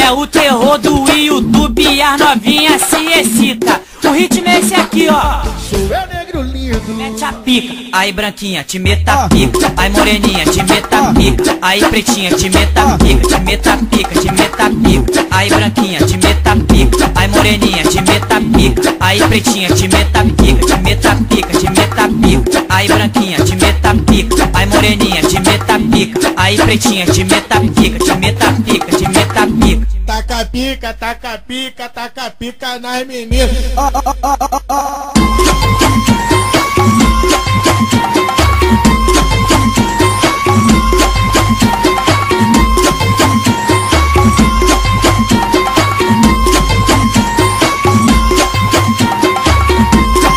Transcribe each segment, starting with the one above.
É o terror do YouTube e as novinhas se excita. O ritmo é esse aqui, ó. Sou eu, negro lindo. Mete a pica, aí branquinha, te meta a pica. Aí moreninha, te meta a pica. Aí pretinha, te meta a pica. Te meta a pica, te meta a pica. Aí branquinha, te meta a pica. Aí moreninha, te meta a pica. Aí pretinha, te meta a pica. Te meta a pica, te meta a pica. Aí branquinha, te meta a pica. Aí moreninha, te meta a pica. Aí pretinha, te meta a pica. Te meta a pica, te meta a pica. Taca pica, taca pica, taca pica nas meninas.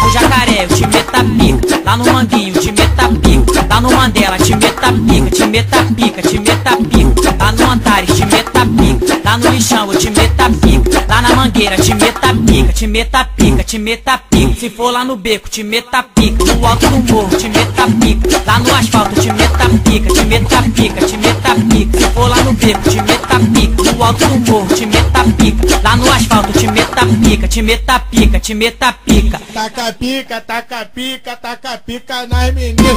No Jacaré, eu te meta a pica. Lá no Manguinho, te meta a pica. Lá no Mandela, te meta a pica. Te meta a pica, te meta a pica. Lá no Antares, te meta a pica. Lá no Lixão, eu te meta a pica. Lá na Mangueira, te meta a pica. Te meta a pica, te meta a pica. Se for lá no beco, te meta a pica. No alto do morro, te meta a pica. Lá no asfalto, te meta a pica. Te meta a pica, te meta a pica. Se for lá no beco, te meta a pica. No alto do morro, te meta a pica. Lá no asfalto, te meta a pica. Te meta a pica, te meta a pica. Taca pica, taca pica, taca pica nas meninas.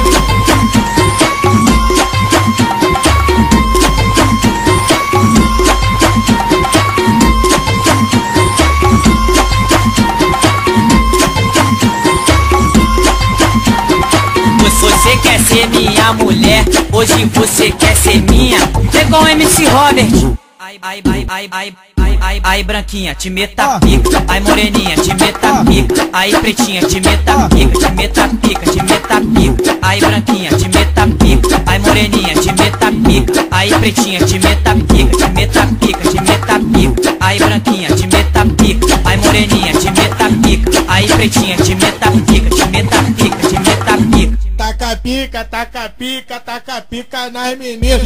Você quer ser minha mulher, hoje você quer ser minha. Pegou o MC Robert. Aí branquinha, te meta a pica. Aí moreninha, te meta a pica. Aí pretinha, te meta a pica. Te meta a pica, te meta a pica. Aí branquinha, te meta a pica. Aí moreninha, te meta a pica. Aí pretinha, te meta a pica. Te meta a pica, te meta a pica. Aí branquinha, te meta a pica. Aí moreninha, te meta a pica. Aí pretinha, te meta a pica. Te meta a pica, te meta a pica. Taca pica, taca pica, taca pica nas meninas.